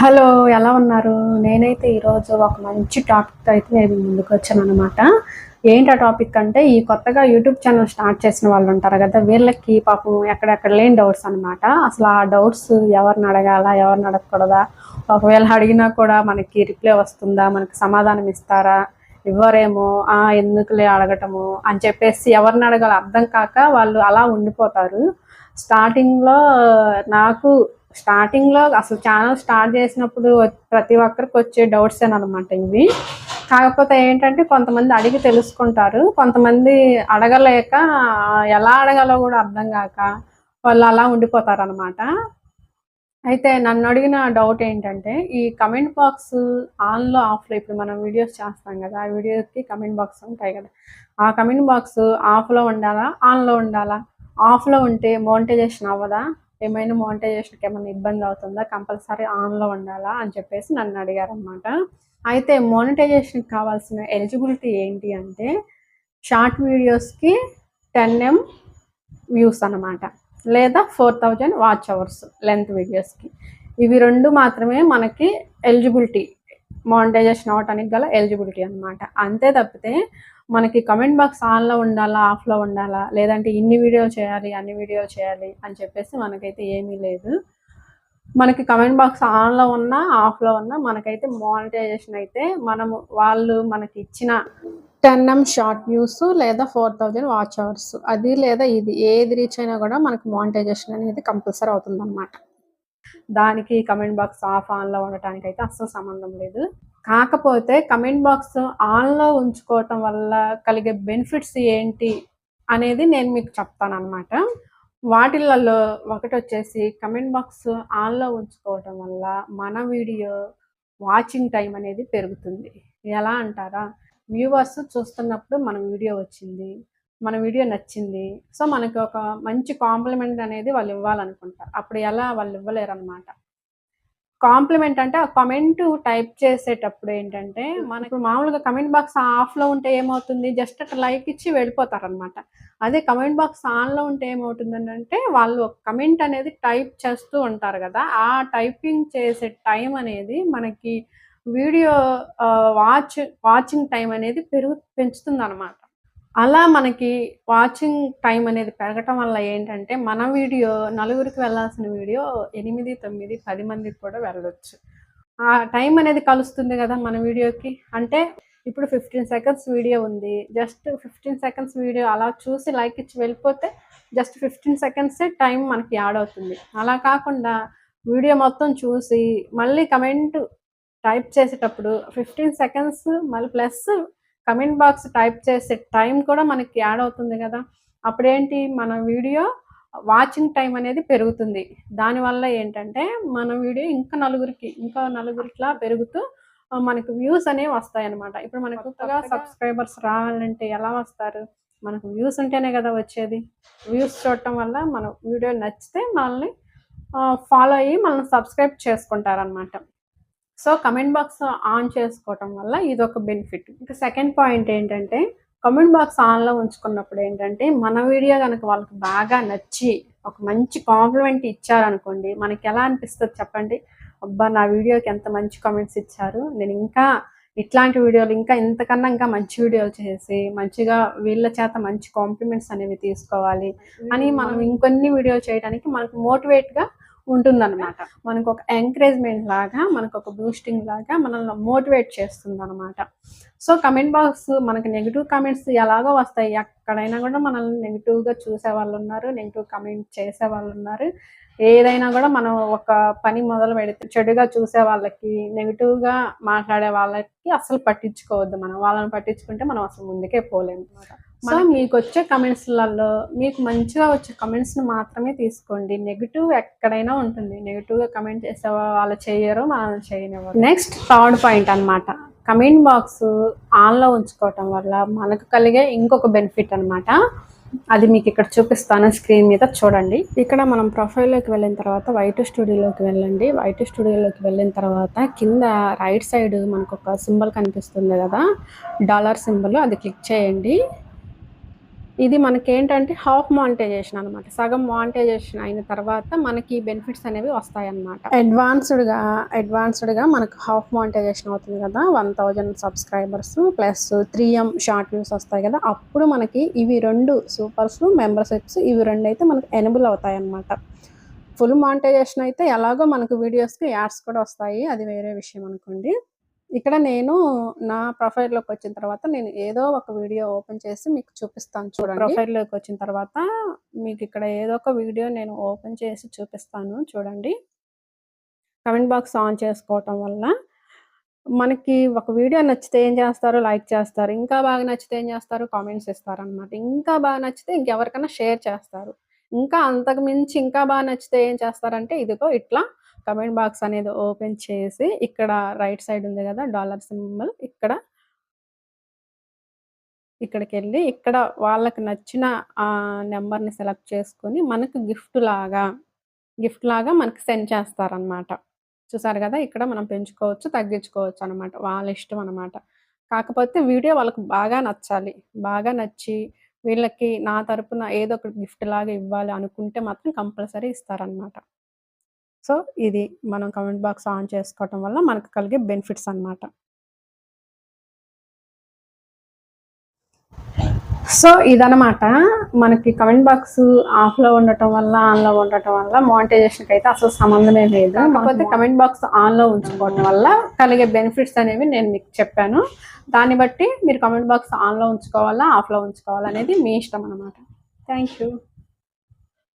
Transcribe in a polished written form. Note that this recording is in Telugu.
హలో! ఎలా ఉన్నారు? నేనైతే ఈరోజు ఒక మంచి టాపిక్‌తో అయితే నేను మీ ముందుకొచ్చాననమాట. ఏంటి ఆ టాపిక్ అంటే, ఈ కొత్తగా యూట్యూబ్ ఛానెల్ స్టార్ట్ చేసిన వాళ్ళుంటారు గదా! వీళ్ళకి పాపం ఎక్కడెక్కడ లేని డౌట్స్ అనమాట. అసలు ఆ డౌట్స్ ఎవరిని అడగాలా? ఎవరిని అడగకూడదా? ఒకవేళ అడిగినా కూడా మనకి రిప్లై వస్తుందా? మనకి సమాధానం ఇస్తారా? ఇవ్వరేమో! ఎందుకులే అడగటము అని చెప్పేసి ఎవరిని అడగాలో అర్థం కాక వాళ్ళు అలా ఉండిపోతారు. స్టార్టింగ్‌లో నాకు స్టార్టింగ్‌లో అసలు ఛానల్ స్టార్ట్ చేసినప్పుడు ప్రతి ఒక్కరికి వచ్చే డౌట్సేననమాట ఇవి. కాకపోతే ఏంటంటే కొంతమంది అడిగి తెలుసుకుంటారు. కొంతమంది అడగలేక ఎలా అడగాలో కూడా అర్థం గాక వాళ్ళు అలా ఉండిపోతారనమాట. అయితే నన్నడిగిన డౌట్ ఏంటంటే, ఈ కమెంట్ బాక్స్ ఆన్‌లో, ఆఫ్‌లో ఇప్పుడు మనం వీడియోస్ చేస్తాం గదా! ఆ వీడియోకి కమెంట్ బాక్స్ ఉంటాయి గదా! ఆ కమెంట్ బాక్స్ ఆఫ్‌లో ఉండాలా? ఆన్‌లో ఉండాలా? ఆఫ్‌లో ఉంటే మోనిటైజేషన్ అవ్వదా? ఏమైనా మోనిటైజేషన్‌కి ఏమన్నా ఇబ్బంది అవుతుందా? కంపల్సరీ ఆన్‌లో ఉండాలా? అని చెప్పేసి నన్ను అడిగారనమాట. అయితే మోనిటైజేషన్‌కి కావాల్సిన ఎలిజిబిలిటీ ఏంటి అంటే, షార్ట్ వీడియోస్‌కి 10M వ్యూస్ అనమాట. లేదా 4000 వాచ్ అవర్స్ లెంత్ వీడియోస్‌కి. ఇవి 2 మాత్రమే మనకి ఎలిజిబిలిటీ. మానిటైజేషన్ అవ్వటానికి గల ఎలిజిబిలిటీ అనమాట. అంతే తప్పితే మనకి కమెంట్ బాక్స్ ఆన్‌లో ఉండాలా? ఆఫ్‌లో ఉండాలా? లేదంటే ఇన్ని వీడియోలు చేయాలి, అన్ని వీడియోలు చేయాలి అని చెప్పేసి మనకైతే ఏమీ లేదు. మనకి కమెంట్ బాక్స్ ఆన్‌లో ఉన్నా, ఆఫ్‌లో ఉన్నా మనకైతే మానిటైజేషన్ అయితే వాళ్ళు మనకి ఇచ్చిన 10M షార్ట్ వ్యూస్ లేదా 4000 వాచ్ అవర్స్ అది లేదా ఇది ఏది రీచ్ అయినా కూడా మనకి మానిటైజేషన్ అనేది కంపల్సరీ అవుతుందన్నమాట. దానికి కమెంట్ బాక్స్ ఆన్‌లో ఉండటానికి అయితే అస్సలు సంబంధం లేదు. కాకపోతే కమెంట్ బాక్స్ ఆన్‌లో ఉంచుకోవటం వల్ల కలిగే బెనిఫిట్స్ ఏంటి అనేది నేను మీకు చెప్తానన్నమాట. వాటిలలో ఒకటొచ్చేసి కమెంట్ బాక్స్ ఆన్‌లో ఉంచుకోవటం వల్ల మన వీడియో వాచింగ్ టైం అనేది పెరుగుతుంది. ఎలా అంటారా? వ్యూవర్స్ చూస్తున్నప్పుడు మన వీడియో వచ్చింది. మన వీడియో నచ్చింది. సో, మనకి ఒక మంచి కాంప్లిమెంట్ అనేది వాళ్ళు ఇవ్వాలనుకుంటారు. అప్పుడు ఎలా వాళ్ళు ఇవ్వలేరనమాట. కాంప్లిమెంట్ అంటే ఆ కామెంట్ టైప్ చేసేటప్పుడు ఏంటంటే, మనకు మామూలుగా కమెంట్ బాక్స్ ఆఫ్‌లో ఉంటే ఏమవుతుంది? జస్ట్ అట్లా లైక్ ఇచ్చి వెళ్ళిపోతారనమాట. అదే కమెంట్ బాక్స్ ఆన్‌లో ఉంటే ఏమవుతుందనంటే, వాళ్ళు ఒక కమెంట్ అనేది టైప్ చేస్తూ ఉంటారు గదా! ఆ టైపింగ్ చేసే టైం అనేది మనకి వీడియో వాచింగ్ టైం అనేది పెంచుతుందనమాట. అలా మనకి వాచింగ్ టైం అనేది పెరగటం వల్ల ఏంటంటే, మన వీడియో నలుగురికి వెళ్ళాల్సిన వీడియో 8, 9, 10 మందికి కూడా వెళ్ళొచ్చు. ఆ టైం అనేది కలుస్తుంది గదా! మన వీడియోకి. అంటే ఇప్పుడు 15 సెకండ్స్ వీడియో ఉంది. జస్ట్ 15 సెకండ్స్ వీడియో అలా చూసి లైక్ ఇచ్చి వెళ్ళిపోతే జస్ట్ 15 సెకండ్సే టైం మనకి యాడ్ అవుతుంది. అలా కాకుండా వీడియో మొత్తం చూసి మళ్ళీ కమెంట్ టైప్ చేసేటప్పుడు 15 సెకండ్స్ మళ్ళీ ప్లస్ కమెంట్ బాక్స్ టైప్ చేసే టైం కూడా మనకి యాడ్ అవుతుంది గదా! అప్పుడేంటి మన వీడియో వాచింగ్ టైం అనేది పెరుగుతుంది. దానివల్ల ఏంటంటే మన వీడియో ఇంకా నలుగురిట్లా పెరుగుతూ మనకు వ్యూస్ అనేవి వస్తాయన్నమాట. ఇప్పుడు మనకు కొత్తగా సబ్స్క్రైబర్స్ రావాలంటే ఎలా వస్తారు? మనకు వ్యూస్ ఉంటేనే గదా వచ్చేది. వ్యూస్ చూడటం వల్ల మన వీడియో నచ్చితే మనల్ని ఫాలో అయ్యి మనల్ని సబ్స్క్రైబ్ చేసుకుంటారనమాట. సో, కమెంట్ బాక్స్ ఆన్ చేసుకోవటం వల్ల ఇదొక బెనిఫిట్. ఇంకా సెకండ్ పాయింట్ ఏంటంటే, కమెంట్ బాక్స్ ఆన్‌లో ఉంచుకున్నప్పుడు ఏంటంటే, మన వీడియో గనక వాళ్ళకి బాగా నచ్చి, ఒక మంచి కాంప్లిమెంట్ ఇచ్చారనుకోండి, మనకెలా అనిపిస్తది చెప్పండి? అబ్బా! నా వీడియోకి ఎంత మంచి కామెంట్స్ ఇచ్చారు. నేను ఇంకా ఇట్లాంటి వీడియోలు ఇంతకన్నా ఇంకా మంచి వీడియోలు చేసి, మంచిగా వీళ్ళ చేత మంచి కాంప్లిమెంట్స్ అనేవి తీసుకోవాలి అని మనం ఇంకొన్ని వీడియోలు చేయడానికి మనకు మోటివేట్‌గా ఉంటుందనమాట. మనకొక ఎంకరేజ్‌మెంట్ లాగా, మనకొక బూస్టింగ్ లాగా మనల్ని మోటివేట్ చేస్తుందనమాట. సో, కమెంట్ బాక్స్ మనకి నెగెటివ్ కామెంట్స్ ఎలాగో వస్తాయి. ఎక్కడైనా గూడా మనల్ని నెగెటివ్‌గా చూసేవాళ్ళున్నారు. Negative comment చేసేవాళ్ళున్నారు. ఏదైనా గూడా మనం ఒక పని మొదలుపెడితే చెడుగా చూసే వాళ్ళకి, నెగెటివ్‌గా మాట్లాడే వాళ్ళకి అస్సలు పట్టించుకోవద్దు మనం. వాళ్ళని పట్టించుకుంటే మనం అసలు ముందుకే పోలేము. సో, మీకొచ్చే కమెంట్స్‌లలో మీకు మంచిగా వచ్చే కమెంట్స్‌ని మాత్రమే తీసుకోండి. నెగెటివ్ ఎక్కడైనా ఉంటుంది. నెగెటివ్‌గా కమెంట్ చేసే వాళ్ళు చెయ్యరు, మనల్ని చేయనివ్వరు. నెక్స్ట్ థర్డ్ పాయింట్ అనమాట. కమెంట్ బాక్స్ ఆన్‌లో ఉంచుకోవటం వల్ల మనకు కలిగే ఇంకొక బెనిఫిట్ అనమాట. అది మీకు ఇక్కడ చూపిస్తాను స్క్రీన్ మీద చూడండి. ఇక్కడ మనం ప్రొఫైల్‌లోకి వెళ్ళిన తర్వాత వైట్ స్టూడియోలోకి వెళ్ళండి. వైట్ స్టూడియోలోకి వెళ్ళిన తర్వాత కింద రైట్ సైడ్ మనకొక సింబల్ కనిపిస్తుంది గదా! డాలర్ సింబల్ అది క్లిక్ చేయండి. ఇది మనకేంటంటే హాఫ్ మానిటైజేషన్ అనమాట. సగం మానిటైజేషన్ అయిన తర్వాత మనకి బెనిఫిట్స్ అనేవి వస్తాయన్నమాట. అడ్వాన్స్డ్‌గా మనకు హాఫ్ మానిటైజేషన్ అవుతుంది కదా! 1000 subscribers plus 3M short views వస్తాయి కదా! అప్పుడు మనకి ఇవి 2 సూపర్స్, మెంబర్‌షిప్స్ ఇవి 2 అయితే మనకు ఎనేబుల్ అవుతాయన్నమాట. ఫుల్ మానిటైజేషన్ అయితే ఎలాగో మనకు వీడియోస్‌కి యాడ్స్ కూడా వస్తాయి. అది వేరే విషయం అనుకోండి. ఇక్కడ నేను నా ప్రొఫైల్‌లోకి వచ్చిన తర్వాత నేను ఏదో ఒక వీడియో ఓపెన్ చేసి మీకు చూపిస్తాను చూడండి. ప్రొఫైల్‌లోకి వచ్చిన తర్వాత మీకు ఇక్కడ ఏదో ఒక వీడియో నేను ఓపెన్ చేసి చూపిస్తాను చూడండి. కామెంట్ బాక్స్ ఆన్ చేసుకోవటం వల్ల మనకి ఒక వీడియో నచ్చితే ఏం చేస్తారు? లైక్ చేస్తారు. ఇంకా బాగా నచ్చితే ఏం చేస్తారు? కామెంట్స్ ఇస్తారనమాట. ఇంకా బాగా నచ్చితే ఇంకెవరికైనా షేర్ చేస్తారు. ఇంకా అంతకు మించి ఇంకా బాగా నచ్చితే ఏం చేస్తారంటే ఇదిగో ఇట్లా కామెంట్ బాక్స్ అనేది ఓపెన్ చేసి ఇక్కడ రైట్ సైడ్ ఉంది కదా! డాలర్ సింబల్ ఇక్కడికెళ్ళి ఇక్కడ వాళ్ళకి నచ్చిన నంబర్‌ని సెలెక్ట్ చేసుకొని మనకు గిఫ్ట్ లాగా మనకు సెండ్ చేస్తారనమాట. చూసారు గదా! ఇక్కడ మనం పెంచుకోవచ్చు, తగ్గించుకోవచ్చనమాట. వాళ్ళ ఇష్టం అనమాట. కాకపోతే వీడియో వాళ్ళకి బాగా నచ్చాలి. బాగా నచ్చి వీళ్ళకి నా తరపున ఏదో ఒకటి గిఫ్ట్‌లాగా ఇవ్వాలి అనుకుంటే మాత్రం కంపల్సరీ ఇస్తారనమాట. సో, ఇది మనం కామెంట్ బాక్స్ ఆన్ చేసుకోవటం వల్ల మనకు కలిగే బెనిఫిట్స్ అనమాట. సో, ఇదనమాట. మనకి కామెంట్ బాక్స్ ఆఫ్‌లో ఉండటం వల్ల, ఆన్‌లో ఉండటం వల్ల మానిటైజేషన్‌కైతే అసలు సంబంధమే లేదు. కాకపోతే కామెంట్ బాక్స్ ఆన్‌లో ఉంచుకోవటం వల్ల కలిగే బెనిఫిట్స్ అనేవి నేను మీకు చెప్పాను. దాన్ని బట్టి మీరు కామెంట్ బాక్స్ ఆన్‌లో ఉంచుకోవాలా, ఆఫ్‌లో ఉంచుకోవాలా అనేది మీ ఇష్టం అనమాట. Thank you.